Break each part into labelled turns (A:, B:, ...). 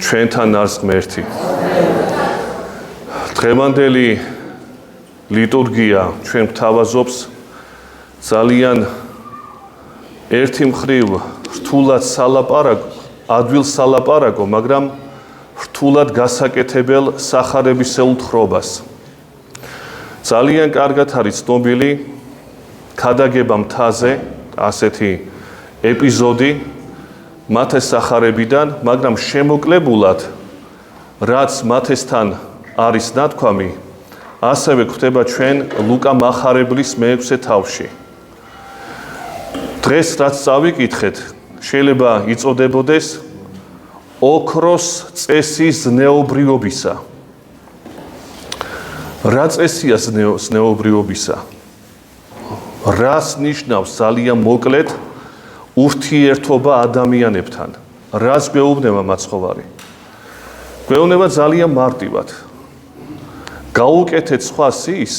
A: ჩვენთან არის ღმერთი. დღევანდელი ლიტურგია ჩვენ გვთავაზობს ძალიან ერთი მხრივ რთულად ადვილ სალაპარაკო, მაგრამ რთულად გასაკეთებელ სახარებისეულ თხრობას. ძალიან კარგად არის ცნობილი ქადაგება მთაზე ასეთი ეპიზოდი მათეს სახარებიდან, მაგრამ შემოკლებულად რაც მათესთან არის ნათქვამი, ასევე გვხვდება ჩვენ ლუკა მახარებლის მე-6 თავში. დღეს რაც წავიკითხეთ, შეიძლება იწოდებოდეს ოქროს წესის ზნეობრიობისა. რა წესია ზნეობრიობისა? რას ნიშნავს ძალიან მოკლედ ურთიერთობა ადამიანებთან? რას გვეუბნება მაცხოვარი? გვეუბნება ძალიან მარტივად. გაუკეთეთ სხვას ის,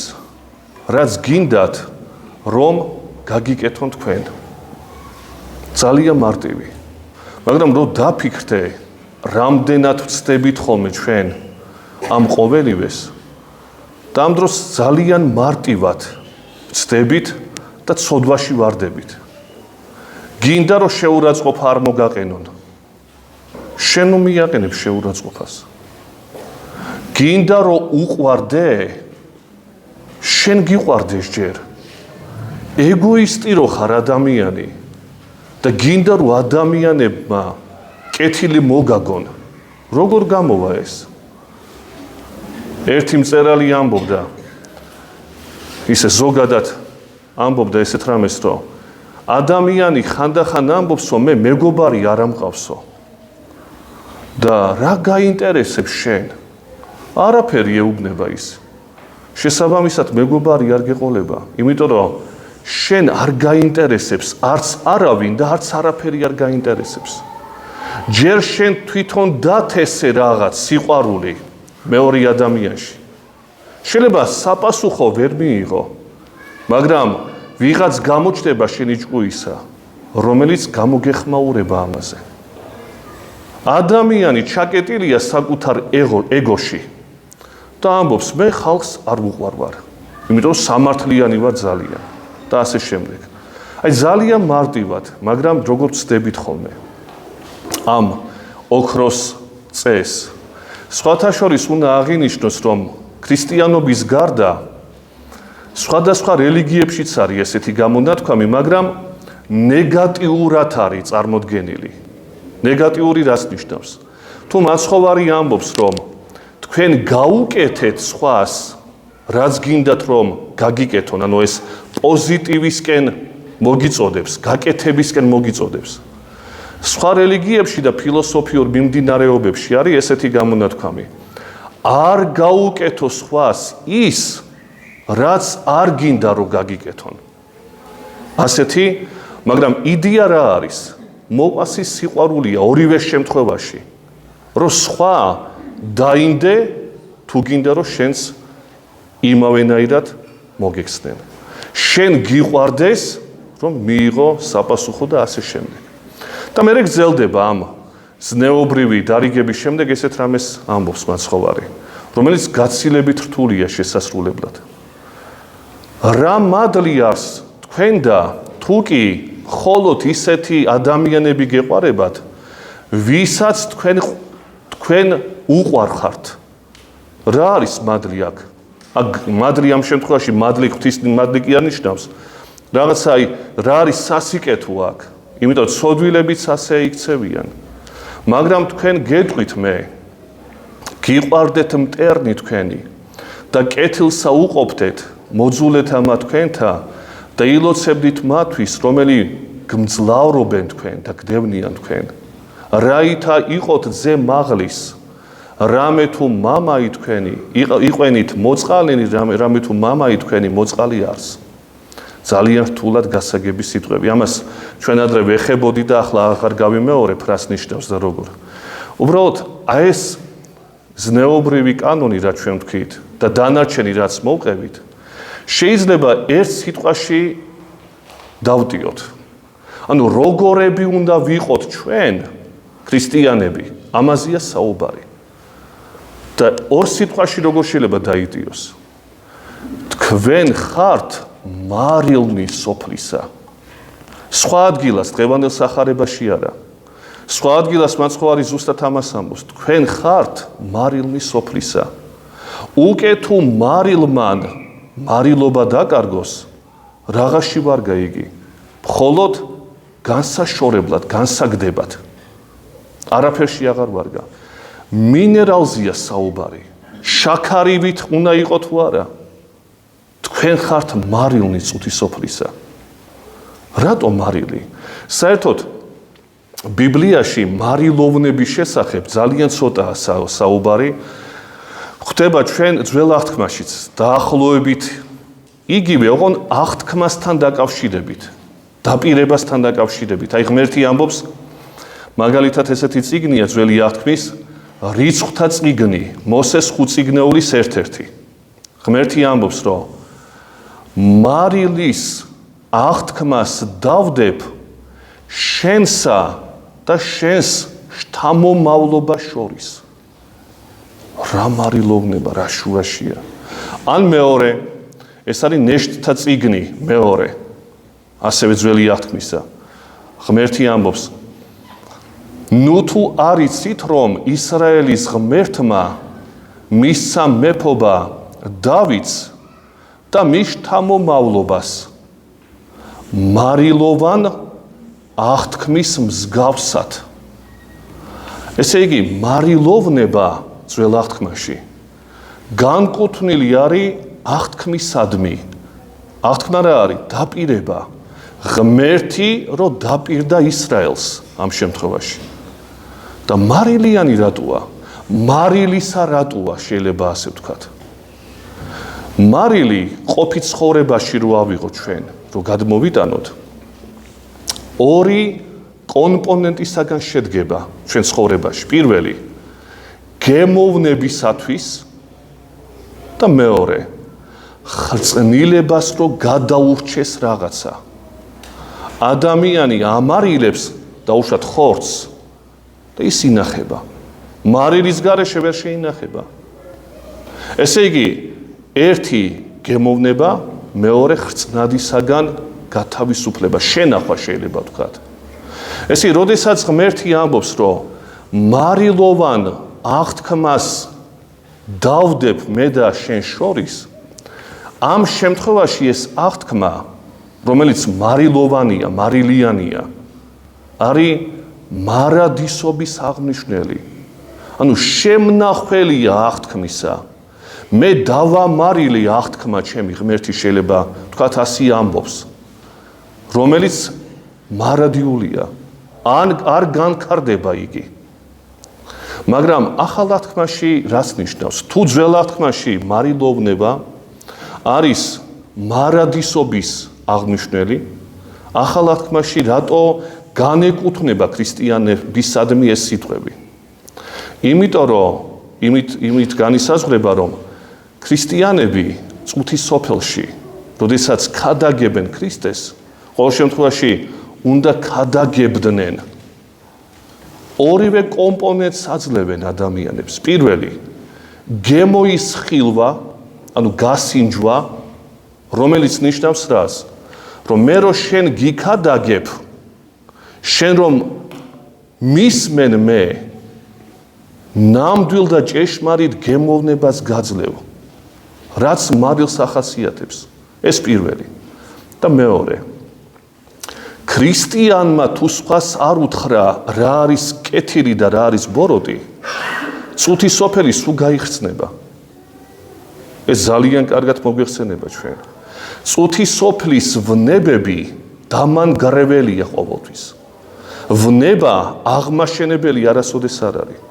A: რაც გინდათ, რომ გაგიკეთონ თქვენ. ძალიან მარტივი. მაგრამ რომ დაფიქრდე, რამდენად ვცდებით ხოლმე ჩვენ ამ ყოველივეს, და ამ დროს ძალიან მარტივად ვცდებით და ცოდვაში ვარდებით. გინდა რომ შეურაცხყოფა არ მოგაყენონ. შენ მიაყენებ შეურაცხყოფას. გინდა რომ უყვარდე, შენ გიყვარდეს ჯერ. ეგოისტი რო ხარ ადამიანი და გინდა რომ ადამიანებმა კეთილი მოგაგონ. როგორ გამოვა ეს? ერთი მწერალი ამბობდა, ისე ზოგადად ამბობდა ესეთ რამეს, რომ ადამიანი ხანდახან ამბობს, რომ მე მეგობარი არ ამყავსო. და რა გაინტერესებს შენ? არაფერი ეუბნება ის. შესაბამისად მეგობარი არ გეყოლება, იმიტომ რომ შენ არ გაინტერესებს არც არავინ და არც არაფერი არ გაინტერესებს. ჯერ შენ თვითონ დათესე რაღაც სიყვარული მეორე ადამიანში. შეიძლება საპასუხო ვერ მიიღო, მაგრამ ვიღაც გამოჩნდება შენი ჭკუისა, რომელიც გამოგეხმაურება ამაზე. ადამიანი ჩაკეტილია საკუთარ ეგოში და ამბობს, მე ხალხს არ ვუყვარ, იმიტომ რომ სამართლიანი ვარ ძალიან და ასე შემდეგ. აი ძალიან მარტივად, მაგრამ როგორ ვცდებით ხოლმე ამ ოქროს წესს. სხვათა შორის უნდა აღინიშნოს, რომ ქრისტიანობის გარდა სხვადასხვა რელიგიებშიც არის ესეთი გამონათქვამი, მაგრამ ნეგატიურად არის წარმოდგენილი. ნეგატიური რას ნიშნავს? თუ მაცხოვარი ამბობს, რომ თქვენ გაუკეთეთ სხვას, რაც გინდათ რომ გაგიკეთონ, ანუ ეს პოზიტივისკენ მოგიწოდებს, გაკეთებისკენ მოგიწოდებს. სხვა რელიგიებში და ფილოსოფიურ მიმდინარეობებში არის ესეთი გამონათქვამი. არ გაუკეთო სხვას ის, რაც არ გინდა რომ გაგიკეთონ. ასეთი, მაგრამ იდეა რა არის? მოყვასის სიყვარულია ორივე შემთხვევაში. რომ სხვა დაინდე თუ გინდა რომ შენს იმავენაირად მოგექცნენ. შენ გიყვარდეს რომ მიიღო საპასუხო და ასე შემდეგ. და მე გრძელდება ამ ზნეობრივი დარიგების შემდეგ ესეთ რამეს ამბობს მაცხოვარი, რომელიც გაცილებით რთულია შესასრულებლად. რა მადლი არის თქვენ და თუ კი მხოლოდ ისეთი ადამიანები გეყვარებათ, ვისაც თქვენ უყვარხართ. რა არის მადლი აქ? მადლი ამ შემთხვევაში მადლი ღვთის მადლი კი არ ნიშნავს. რაღაცა რა არის სასიკეთო აქ? იმიტომ ცოდვილებიც ასე იქცევიან. მაგრამ თქვენ გეტყვით მე, გიყვარდეთ მტერნი თქვენი და კეთილსა უყოფდეთ მოძულეთ ამა თქვენთა და ილოცებდით მათთვის, რომელი გმძლავრობენ თქვენ და გდევნიან თქვენ. რაითა იყოთ ძე მაღლის, რამე თუ მამაი თქვენი, იყვენით მოწყალენი, რამე თუ მამაი თქვენი მოწყალი არს. ძალიან რთულად გასაგები სიტყვები. ამას ჩვენ ადრე ვეხებოდი და ახლა აღარ გავიმეორებ, რას ნიშნავს და როგორ. უბრალოდ ეს ზნეობრივი კანონი, რაც ჩვენ ვთქვით და დანარჩენი რაც მოვყევით, შეიძლება ერთ სიტყვაში დავტიოთ. ანუ როგორები უნდა ვიყოთ ჩვენ ქრისტიანები ამაზეა საუბარი. და ორ სიტყვაში როგორ შეიძლება დაიდიოს? თქვენ ხართ მარილნი სოფლისა. სხვა ადგილას დღევანდელ სახარებაში არა. სხვა ადგილას მაცხოვარი ზუსტად ამას ამბობს. თქვენ ხართ მარილნი სოფლისა. უკე თუ მარილმან მარილობა დაკარგოს, რაღაცში ვარგა იგი. მხოლოდ განსაშორებლად, განსაგდებად. არაფერში აღარ ვარგა. მინერალზეა საუბარი. შაქარივით უნდა იყო თუ არა? თქვენ ხართ მარილნი წუთი სოფლისა. რატო მარილი? საერთოდ ბიბლიაში მარილოვნების შესახებ ძალიან ცოტაა საუბარი. ხდება ჩვენ ძველ აღთქმაშიც დაახლოებით იგივე, ოღონ აღთქმასთან დაკავშირებით, დაპირებასთან დაკავშირებით. აი ღმერთი ამბობს, მაგალითად ესეთი წიგნია ძველი აღთქმის რიცხვთა წიგნი, მოსეს 5 წიგნეულის ერთ-ერთი. ღმერთი ამბობს, რომ მარილის აღთქმას დავდებ შენსა და შენს შთამომავლობას შორის. რა მარილოვნება, რა შუაშია. ან მეორე, ეს არის ნეშტთა წიგნი, მეორე, ასევე ძველი აღთქმისა. ღმერთი ამბობს, ნუ თუ არ იცით, რომ ისრაელის ღმერთმა მისცა მეფობა დავითს და მის შთამომავლობას მარილოვან აღთქმის მსგავსად. ესე იგი, მარილოვნება ძველ აღთქმაში განკუთვნილი არის აღთქმისადმი. აღთქმა რა არის? დაპირება. ღმერთი რო დაპირდა ისრაელს ამ შემთხვევაში. და მარილიანი რატოა? მარილისა რატოა, შეიძლება ასე ვთქვათ. მარილი ყოფით ცხოვრებაში რო ავიღოთ ჩვენ, რო გადმოვიტანოთ, ორი კომპონენტისაგან შედგება ჩვენ ცხოვრებაში. პირველი გემოვნებისათვის და მეორე ხრწნილებას რო გადაურჩეს რაღაცა. ადამიანი ამარილებს დაუშვათ ხორცს და ის ინახება. მარილის გარეშე ვერ შეინახება. ესე იგი, ერთი გემოვნება, მეორე ხრწნადისაგან გათავისუფლება, შენახვა შეიძლება ვთქვათ. ესე იგი, როდესაც ღმერთი ამბობს, რომ მარილოვან აღთქმას დავდებ მე და შენ შორის, ამ შემთხვევაში ეს აღთქმა, რომელიც მარილოვანია, მარილიანია, არის მარადისობის აღნიშნელი. ანუ შემნახველია აღთქმისა. მე დავამარილი აღთქმა ჩემი ღმერთი შეიძლება თქვათ ასე ამბობს, რომელიც მარადიულია, ან არ განკარდება იგი. მაგრამ ახალ აღთქმაში რას ნიშნავს? თუ ძველ აღთქმაში მარილოვნება არის მარადისობის აღნიშნელი, ახალ აღთქმაში რატო განეკუთვნება ქრისტიანებისადმი ეს სიტყვები? იმიტომ რომ იმით განისაზღვრება, რომ ქრისტიანები წუთის სოფელში, როდესაც ქადაგებენ ქრისტეს, ყოველ შემთხვევაში უნდა ქადაგებდნენ. ორივე კომპონენტს აძლევენ ადამიანებს. პირველი, გემოის ხილვა, ანუ გასინჯვა, რომელიც ნიშნავს რას? რომ მე რო შენ გიქადაგებ, შენ რომ მისმენ მე, ნამდვილ და ჭეშმარიტ გემოვნებას გაძლევ, რაც მარილს ახასიათებს. ეს პირველი. და მეორე, ქრისტიანმა თუ სხვას არ უთხრა რა არის კეთილი და რა არის ბოროტი, წუთის სოფელი სულ გაიხსნება. ეს ძალიან კარგად მოგვიხსენება ჩვენ. წუთის სოფლის ვნებები დამანგრეველია ყოველთვის. ვნება აღმაშენებელი არასოდეს არ არის.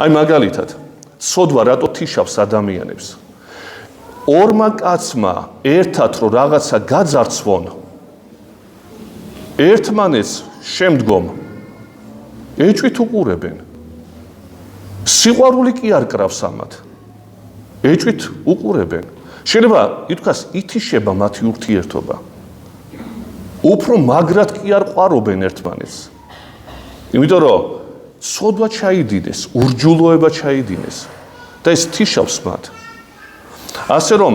A: აი მაგალითად, სოდვა რატო თიშავს ადამიანებს? ორმა კაცმა ერთად რო რაღაცა გაძარცვონ, ერთმანეთს შემდგომ ეჭვით უყურებენ. სიყვარული კი არ კრავს ამათ. ეჭვით უყურებენ. შეიძლება ითქვას ითიშება მათი ურთიერთობა. უფრო მაგრად კი არ ყვარობენ ერთმანეთს. იმიტომ რომ ცოდვა ჩაიდინეს, ურჯულოება ჩაიდინეს და ეს თიშავს მათ. ასე რომ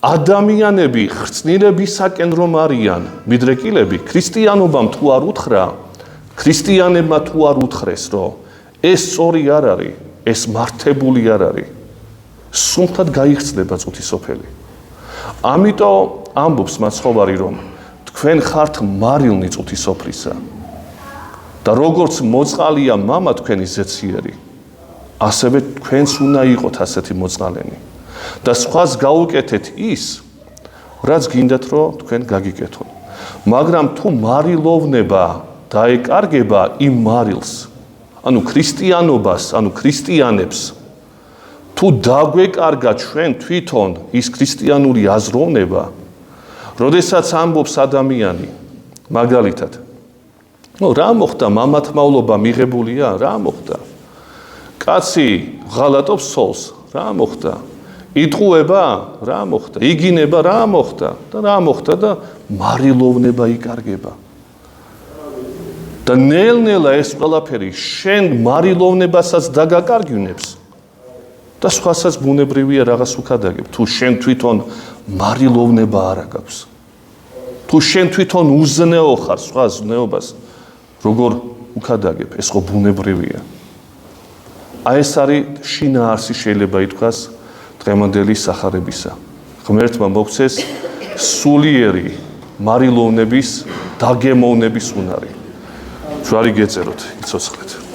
A: ადამიანები ხრწნილებისაკენ რომ არიან მიდრეკილები, ქრისტიანობამ თუ არ უთხრა, ქრისტიანებმა თუ არ უთხრეს, რომ ეს სწორი არ არის, ეს მართებული არ არის, სუმთად გაიხსნება წუთისოფელი. ამიტომ ამბობს მაცხოვარი, რომ თქვენ ხართ მარილნი წუთისოფლისა და როგორც მოწყალია მამა თქვენი ზეციერი, ასევე თქვენც უნდა იყოთ ასეთი მოწყალენი და სხვას გაუკეთეთ ის, რაც გინდათ რომ თქვენ გაგიკეთონ. მაგრამ თუ მარილოვნება დაეკარგება იმ მარილს, ანუ ქრისტიანობას, ანუ ქრისტიანებს, თუ დაგვეკარგა ჩვენ თვითონ ის ქრისტიანული აზროვნება, როდესაც ამბობს ადამიანი, მაგალითად, რა მოხდა, მამათმავლობა მიღებულია, რა მოხდა? კაცი ღალატობს ცოლს, რა მოხდა? იტყუება, რა მოხდა? იგინება, რა მოხდა? და რა მოხდა და მარილოვნება იკარგება. და ნელ-ნელა ეს ყველაფერი შენ მარილოვნებასაც დაგაკარგინებს და სხვასაც ბუნებრივია რაღაც უკადაგებ. თუ შენ თვითონ მარილოვნება არ აქვს, თუ შენ თვითონ უზნეო ხარ სხვა ზნეობას, როგორ უკადაგებ, ეს ხო ბუნებრივია. აი ეს არის შინაარსი შეიძლება ითქვას დღევანდელი სახარებისა. ღმერთმა მოგცეს სულიერი მარილოვნების დაგემოვნების უნარი. ჯვარი გეწეროთ, იცოცხლეთ.